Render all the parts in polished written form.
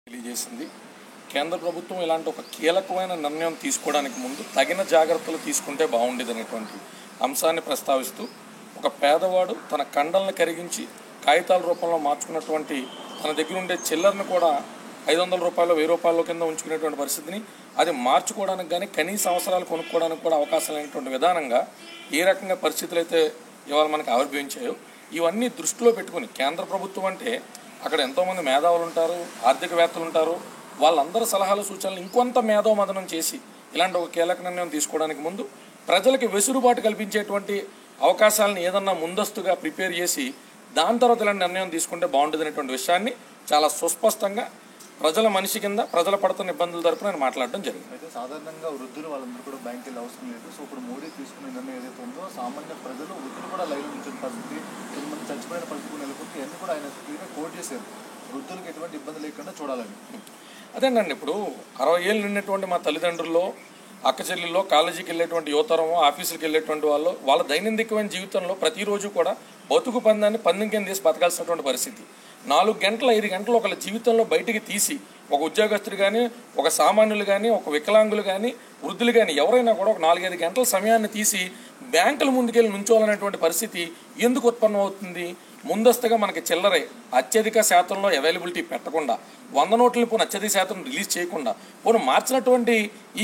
తెలియజేసింది. కేంద్ర ప్రభుత్వం ఇలాంటి ఒక కీలకమైన నిర్ణయం తీసుకోవడానికి ముందు తగిన జాగ్రత్తలు తీసుకుంటే బాగుండేదనేటువంటి అంశాన్ని ప్రస్తావిస్తూ, ఒక పేదవాడు తన కండలను కరిగించి కాగితాల రూపంలో మార్చుకున్నటువంటి తన దగ్గర ఉండే చిల్లర్ని కూడా 500 రూపాయలు 1000 రూపాయల కింద ఉంచుకునేటువంటి పరిస్థితిని అది మార్చుకోవడానికి కానీ కనీస అవసరాలు కొనుక్కోవడానికి కూడా అవకాశం లేనటువంటి విధానంగా ఏ రకంగా పరిస్థితులు అయితే ఇవాళ మనకు ఆవిర్భవించాయో ఇవన్నీ దృష్టిలో పెట్టుకుని కేంద్ర ప్రభుత్వం అంటే అక్కడ ఎంతోమంది మేధావులు ఉంటారు, ఆర్థికవేత్తలు ఉంటారు, వాళ్ళందరి సలహాలు సూచనలు ఇంకొంత మేధోమదనం చేసి ఇలాంటి ఒక కీలక నిర్ణయం తీసుకోవడానికి ముందు ప్రజలకి వెసులుబాటు కల్పించేటువంటి అవకాశాలను ఏదన్నా ముందస్తుగా ప్రిపేర్ చేసి దాని తర్వాత ఇలాంటి నిర్ణయం తీసుకుంటే బాగుంటుంది అనేటువంటి విషయాన్ని చాలా సుస్పష్టంగా ప్రజల మనిషి కింద ప్రజలు పడుతున్న ఇబ్బందుల తరపున నేను మాట్లాడడం జరిగింది. అయితే సాధారణంగా వృద్ధులు వాళ్ళందరూ కూడా బ్యాంక్ వెళ్ళి అవసరం లేదు. సో ఇప్పుడు మోడీ తీసుకునే నిర్ణయం ఏదైతే ఉందో సామాన్య ప్రజలు వృద్ధులు కూడా లైన్ ఉంచిన పరిస్థితి, కొంతమంది చచ్చిపోయిన పరిస్థితి నెలకొంటే ఇవన్నీ కూడా ఆయన క్లియర్గా కోట్ చేశారు. వృద్ధులకు ఎటువంటి ఇబ్బంది లేకుండా చూడాలని. అదేనండి, ఇప్పుడు 60 ఏళ్ళు నిన్నటువంటి మా తల్లిదండ్రుల్లో అక్క చెల్లెల్లో కాలేజీకి వెళ్ళేటువంటి యువతరం, ఆఫీసులకు వెళ్ళేటువంటి వాళ్ళు వాళ్ళ దైనందికమైన జీవితంలో ప్రతిరోజు కూడా బతుకు పందాన్ని పందెం కింద తీసి బతకాల్సినటువంటి పరిస్థితి. 4 గంటలు 5 గంటలు ఒకళ్ళ జీవితంలో బయటికి తీసి ఒక ఉద్యోగస్తుడు కానీ, ఒక సామాన్యులు కానీ, ఒక వికలాంగులు కానీ, వృద్ధులు కానీ ఎవరైనా కూడా ఒక 4-5 గంటల సమయాన్ని తీసి బ్యాంకుల ముందుకెళ్ళి నుంచోవాలనేటువంటి పరిస్థితి ఎందుకు ఉత్పన్నం అవుతుంది? ముందస్తుగా మనకి చిల్లరే అత్యధిక శాతంలో అవైలబిలిటీ పెట్టకుండా, 100 నోట్లను పోను అత్యధిక శాతం రిలీజ్ చేయకుండా, పోను మార్చినటువంటి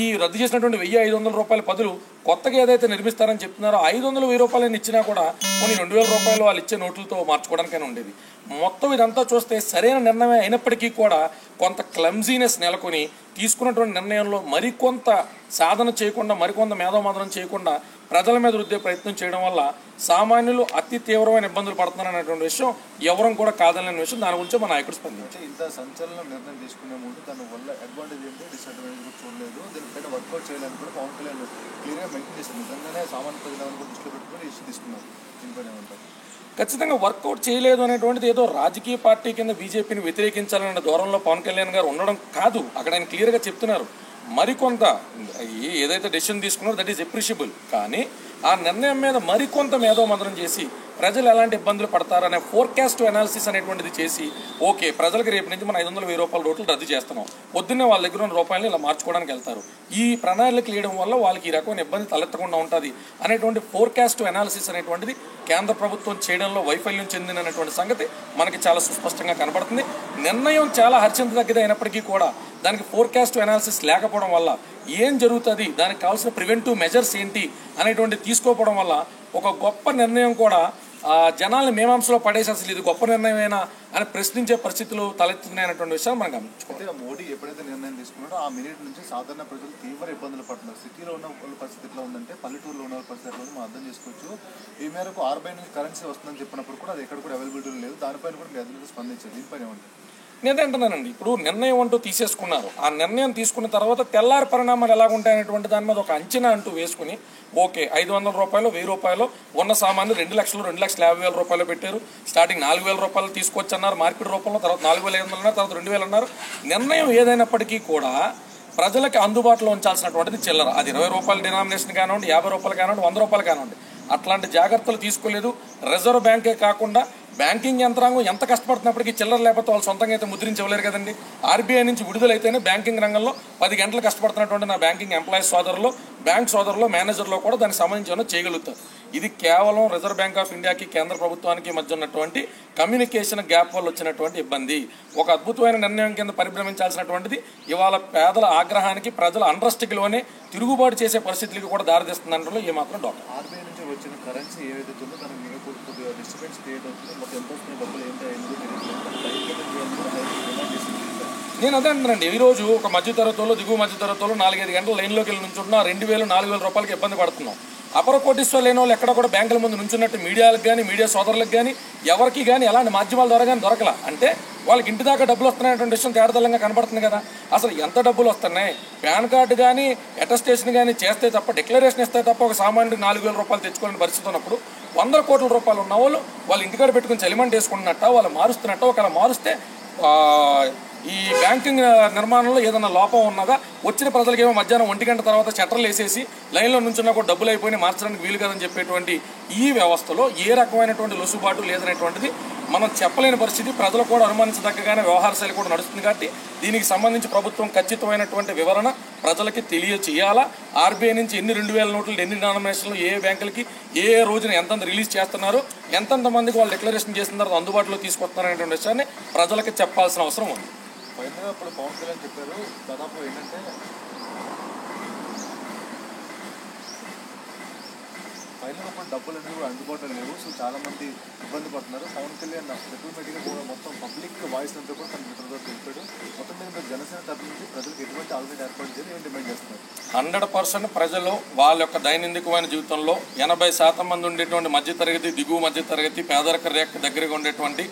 ఈ రద్దు చేసినటువంటి 1500 రూపాయల బదులు కొత్తగా ఏదైతే నిర్మిస్తారని చెప్తున్నారో 500 1000 రూపాయలని ఇచ్చినా కూడా కొన్ని 2000 రూపాయలు వాళ్ళు ఇచ్చే నోట్లతో మార్చుకోవడానికైనా ఉండేది. మొత్తం ఇదంతా చూస్తే సరైన నిర్ణయం అయినప్పటికీ కూడా కొంత క్లమ్జీనెస్ నెలకొని తీసుకున్నటువంటి నిర్ణయంలో మరికొంత సాధన చేయకుండా, మరికొంత మేధోమదనం చేయకుండా ప్రజల మీద రుద్దే ప్రయత్నం చేయడం వల్ల సామాన్యులు అతి తీవ్రమైన ఇబ్బందులు పడుతున్నారనేటువంటి విషయం ఎవరం కూడా కాదనే విషయం. దాని గురించి మా నాయకుడు స్పందించారు. ఇంత సంచలన నిర్ణయం తీసుకునే ముందు దాని వల్ల అడ్వాంటేజ్ ఏంటి, డిసడ్వాంటేజ్ కూడా చూడలేదు. దీనిపైన వర్కౌట్ చేయాలని కూడా పవన్ కళ్యాణ్ క్లియర్గా మెయింటైన్ చేశారు. నిజంగానే సామాన్య ప్రజలను కూడా దృష్టిలో పెట్టుకుని ఇష్యూ తీసుకున్నారు. దీనిపైన ఏమంటారు? ఖచ్చితంగా వర్కౌట్ చేయలేదు అనేటువంటిది ఏదో రాజకీయ పార్టీ కింద బీజేపీని వ్యతిరేకించాలనే దూరంలో పవన్ కళ్యాణ్ గారు ఉండడం కాదు. అక్కడ ఆయన క్లియర్గా చెప్తున్నారు, మరికొంత ఏదైతే డెసిషన్ తీసుకున్నారో దట్ ఈస్ అప్రిషియబుల్, కానీ ఆ నిర్ణయం మీద మరికొంత మేధోమదనం చేసి ప్రజలు ఎలాంటి ఇబ్బందులు పడతారనే ఫోర్కాస్ట్ అనాలిసిస్ అనేటువంటిది చేసి, ఓకే ప్రజలకు రేపు నుంచి మనం 500 1000 రూపాయల నోట్లు రద్దు చేస్తున్నాం, పొద్దున్నే వాళ్ళ దగ్గర ఉన్న రూపాయలని ఇలా మార్చుకోవడానికి వెళ్తారు, ఈ ప్రణాళిక వేయడం వల్ల వాళ్ళకి ఈ రకమైన ఇబ్బంది తలెత్తకుండా ఉంటుంది అనేటువంటి ఫోర్కాస్ట్ అనాలిసిస్ అనేటువంటిది కేంద్ర ప్రభుత్వం చేయడంలో వైఫల్యం చెందినటువంటి సంగతి మనకి చాలా సుస్పష్టంగా కనబడుతుంది. నిర్ణయం చాలా హర్షించదగ్గది అయినప్పటికీ కూడా దానికి ఫోర్కాస్ట్ అనాలిసిస్ లేకపోవడం వల్ల ఏం జరుగుతుంది, దానికి కావాల్సిన ప్రివెంటివ్ మెజర్స్ ఏంటి అనేటువంటి తీసుకోకపోవడం వల్ల ఒక గొప్ప నిర్ణయం కూడా జనాల్ని మీమాంసలో పడేసి అసలు ఇది గొప్ప నిర్ణయమేనా అని ప్రశ్నించే పరిస్థితులు తలెత్తున్నాయనేటువంటి విషయాలు మనం గమనించుకోవాలి. మోడీ ఎప్పుడైతే నిర్ణయం తీసుకున్నాడో ఆ మినిట్ నుంచి సాధారణ ప్రజలు తీవ్ర ఇబ్బందులు పడుతున్నారు. సిటీలో ఉన్న వాళ్ళ పరిస్థితి ఎట్లా ఉందంటే పల్లెటూరులో ఉన్న వాళ్ళ పరిస్థితి ఎట్లా ఉంది మనం అర్థం చేసుకోవచ్చు. ఈ మేరకు RBI నుంచి కరెన్సీ వస్తుందని చెప్పినప్పుడు కూడా అది ఎక్కడ కూడా అవైలబిలిటీ లేదు. దానిపైన కూడా మీ అధికారులు స్పందించారు. దీనిపైన ఏమంటారు? నేనే అంటున్నానండి, ఇప్పుడు నిర్ణయం అంటూ తీసేసుకున్నారు. ఆ నిర్ణయం తీసుకున్న తర్వాత తెల్లారి పరిణామాలు ఎలా ఉంటాయనేటువంటి దాని మీద ఒక అంచనా అంటూ వేసుకుని, ఓకే 500 రూపాయలు 1000 రూపాయలు ఉన్న సామాన్లు 2 లక్షలు 2,50,000 రూపాయలు పెట్టారు. స్టార్టింగ్ 4000 రూపాయలు తీసుకొచ్చి అన్నారు మార్కెట్ రూపంలో, తర్వాత 4500 అన్నారు, తర్వాత 2000 అన్నారు. నిర్ణయం ఏదైనప్పటికీ కూడా ప్రజలకి అందుబాటులో ఉంచాల్సినటువంటిది చిల్లర. అది 20 రూపాయల డినామినేషన్ కానివ్వండి, 50 రూపాయలు కానివ్వండి, 100 రూపాయలు కానివ్వండి, అట్లాంటి జాగ్రత్తలు తీసుకోలేదు. రిజర్వ్ బ్యాంకే కాకుండా బ్యాంకింగ్ యంత్రాంగం ఎంత కష్టపడుతున్నప్పటికీ చిల్లర లేకపోతే వాళ్ళు సొంతంగా అయితే ముద్రించవలేరు కదండి. RBI నుంచి విడుదలైతేనే బ్యాంకింగ్ రంగంలో 10 గంటలు కష్టపడుతున్నటువంటి నా బ్యాంకింగ్ ఎంప్లాయీస్ సోదరులు, బ్యాంక్ సోదరులు, మేనేజర్లు కూడా దానికి సంబంధించి చేయగలుగుతారు. ఇది కేవలం రిజర్వ్ బ్యాంక్ ఆఫ్ ఇండియాకి కేంద్ర ప్రభుత్వానికి మధ్య ఉన్నటువంటి కమ్యూనికేషన్ గ్యాప్ వల్ల వచ్చినటువంటి ఇబ్బంది. ఒక అద్భుతమైన నిర్ణయం కింద పరిభ్రమించాల్సినటువంటిది ఇవాళ పేదల ఆగ్రహానికి, ప్రజల అండర్స్టిక్లోనే తిరుగుబాటు చేసే పరిస్థితులకు కూడా దారితీస్తుందంటే ఏమాత్రం డాక్టర్. RBI నుంచి వచ్చిన కరెన్సీ ఏదైతే ఉందో దానికి మీకు కొద్దిగా డిస్టర్బెన్స్ క్రియేట్ అవుతుంది. మొత్తం ఎంత వస్తున్న డబ్బులు ఏంటో నేను అదే అంటున్నానండి, ఈరోజు ఒక మధ్యతరగతులు, దిగువ మధ్యతరగతులు 4-5 గంటలు లైన్లోకి వెళ్ళి నుంచుంటున్నాం, 2000 4000 రూపాయలకి ఇబ్బంది పడుతున్నాం. అపర కోటీశ్వరులు లేని వాళ్ళు ఎక్కడ కూడా బ్యాంకుల ముందు నుంచున్నట్టు మీడియాలకు కానీ, మీడియా సోదరులకు కానీ, ఎవరికి కానీ ఎలాంటి మాధ్యమాల ద్వారా కానీ దొరకలా. అంటే వాళ్ళకి ఇంటి దాకా డబ్బులు వస్తున్నాయనేటువంటి విషయం తేడతల్లంగా కనబడుతుంది కదా. అసలు ఎంత డబ్బులు వస్తున్నాయి, పాన్ కార్డు కానీ అటెస్టేషన్ కానీ చేస్తే తప్ప, డిక్లరేషన్ ఇస్తే తప్ప ఒక సామాన్యుడికి 4000 రూపాయలు తెచ్చుకోలేని పరిస్థితి ఉన్నప్పుడు 100 కోట్ల రూపాయలు ఉన్న వాళ్ళు ఇంటికాడ పెట్టుకుని చలిమంట వేసుకుంటున్నట్ట, వాళ్ళు మారుస్తున్నట్ట. ఒకవేళ మారుస్తే ఈ బ్యాంకింగ్ నిర్మాణంలో ఏదైనా లోపం ఉన్నదా, వచ్చిన ప్రజలకేమో మధ్యాహ్నం 1 గంట తర్వాత షట్టర్లు వేసేసి లైన్లో నుంచున్నా కూడా డబ్బులు అయిపోయి మార్చడానికి వీలు కదని చెప్పేటువంటి ఈ వ్యవస్థలో ఏ రకమైనటువంటి లొసుబాటు లేదనేటువంటిది మనం చెప్పలేని పరిస్థితి, ప్రజలు కూడా అనుమానించదగ్గగానే వ్యవహార శైలి కూడా నడుస్తుంది. కాబట్టి దీనికి సంబంధించి ప్రభుత్వం ఖచ్చితమైనటువంటి వివరణ ప్రజలకి తెలియచేయాలా. ఆర్బీఐ నుంచి ఎన్ని 2000 నోట్లు, ఎన్ని డినామినేషన్లు, ఏ బ్యాంకులకి ఏ రోజున ఎంతంత రిలీజ్ చేస్తున్నారు, ఎంతంత మందికి వాళ్ళు డిక్లరేషన్ చేసిన తర్వాత అందుబాటులో తీసుకొస్తున్నారు అనేటువంటి విషయాన్ని ప్రజలకి చెప్పాల్సిన అవసరం ఉంది. ఫైనల్గా ఇప్పుడు పవన్ కళ్యాణ్ చెప్పారు, దాదాపు ఏంటంటే ఫైనల్గా ఇప్పుడు డబ్బులు అనేవి కూడా అందుబాటులో లేవు. సో చాలా మంది ఇబ్బంది పడుతున్నారు. పవన్ కళ్యాణ్ డిప్లొమాటిక్గా కూడా మొత్తం పబ్లిక్ వాయిస్ అంతా కూడా తన మిత్రులతో తెలిపాడు. మొత్తం మీద జనసేన తరఫు నుంచి ప్రజలకు ఎటువంటి ఆల్రెడీ ఏర్పాటు చేసి ఏం డిమాండ్ చేస్తున్నారు? 100% ప్రజలు వాళ్ళ యొక్క దైనందికమైన జీవితంలో 80% మంది ఉండేటువంటి మధ్యతరగతి, దిగువ మధ్యతరగతి, పేదరిక రేఖ దగ్గరగా ఉండేటువంటి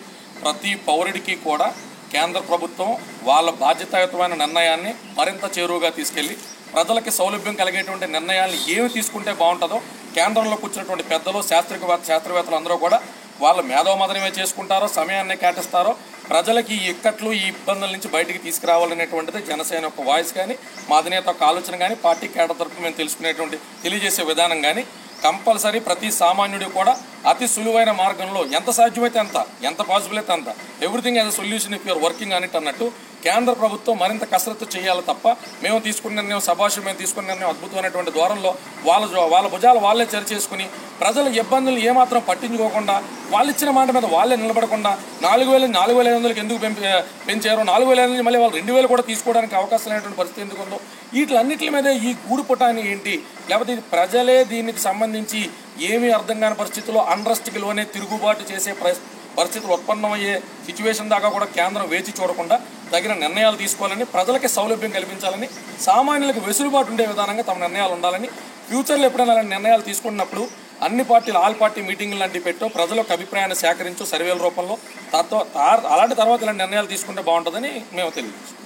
ప్రతి పౌరుడికి కూడా కేంద్ర ప్రభుత్వం వాళ్ళ బాధ్యతాయుతమైన నిర్ణయాన్ని మరింత చేరువుగా తీసుకెళ్లి ప్రజలకి సౌలభ్యం కలిగేటువంటి నిర్ణయాలు ఏమి తీసుకుంటే బాగుంటుందో కేంద్రంలో కూర్చున్నటువంటి పెద్దలు, శాస్త్రవేత్తలు అందరూ కూడా వాళ్ళ మేధోమదనమే చేసుకుంటారో, సమయాన్ని కేటాయిస్తారో, ప్రజలకి ఈ ఇక్కట్లు, ఈ ఇబ్బందుల నుంచి బయటికి తీసుకురావాలనేటువంటిది జనసేన యొక్క వాయిస్ కానీ, మా అధినేత యొక్క ఆలోచన కానీ, పార్టీ కేడర్ తరఫున మేము తెలియజేసే విధానం కానీ కంపల్సరీ ప్రతి సామాన్యుడు కూడా అతి సులువైన మార్గంలో ఎంత సాధ్యమైతే అంత, ఎంత పాసిబుల్ అయితే అంత, everything as a solution if you're working అని అన్నట్టు కేంద్ర ప్రభుత్వం మరింత కసరత్తు చేయాలి తప్ప మేము తీసుకున్న నిర్ణయం సభాషు, మేము తీసుకున్న నిర్ణయం అద్భుతమైనటువంటి ద్వారంలో వాళ్ళ భుజాలు వాళ్ళే చేసుకుని ప్రజల ఇబ్బందులు ఏమాత్రం పట్టించుకోకుండా వాళ్ళు ఇచ్చిన మాట మీద వాళ్ళే నిలబడకుండా 4,500 ఎందుకు పెంచారో, 4,500 మళ్ళీ వాళ్ళు 2,000 కూడా తీసుకోవడానికి అవకాశం లేనటువంటి పరిస్థితి ఎందుకు ఉందో, వీటిలన్నింటి మీద ఈ గూడుపుటాన్ని ఏంటి, లేకపోతే ఇది ప్రజలే దీనికి సంబంధించి ఏమీ అర్థం కాని పరిస్థితుల్లో అన్రెస్ట్కి లోనే తిరుగుబాటు చేసే పరిస్థితులు ఉత్పన్నమయ్యే సిచ్యువేషన్ దాకా కూడా కేంద్రం వేచి చూడకుండా తగిన నిర్ణయాలు తీసుకోవాలని, ప్రజలకి సౌలభ్యం కల్పించాలని, సామాన్యులకు వెసులుబాటు ఉండే విధానంగా తమ నిర్ణయాలు ఉండాలని, ఫ్యూచర్లో ఎప్పుడైనా అలాంటి నిర్ణయాలు తీసుకున్నప్పుడు అన్ని పార్టీలు ఆల్ పార్టీ మీటింగ్లు లాంటివి పెట్టో, ప్రజలకు అభిప్రాయాన్ని సేకరించో సర్వేల రూపంలో అలాంటి తర్వాత ఇలాంటి నిర్ణయాలు తీసుకుంటే బాగుంటుందని మేము తెలియజేస్తాం.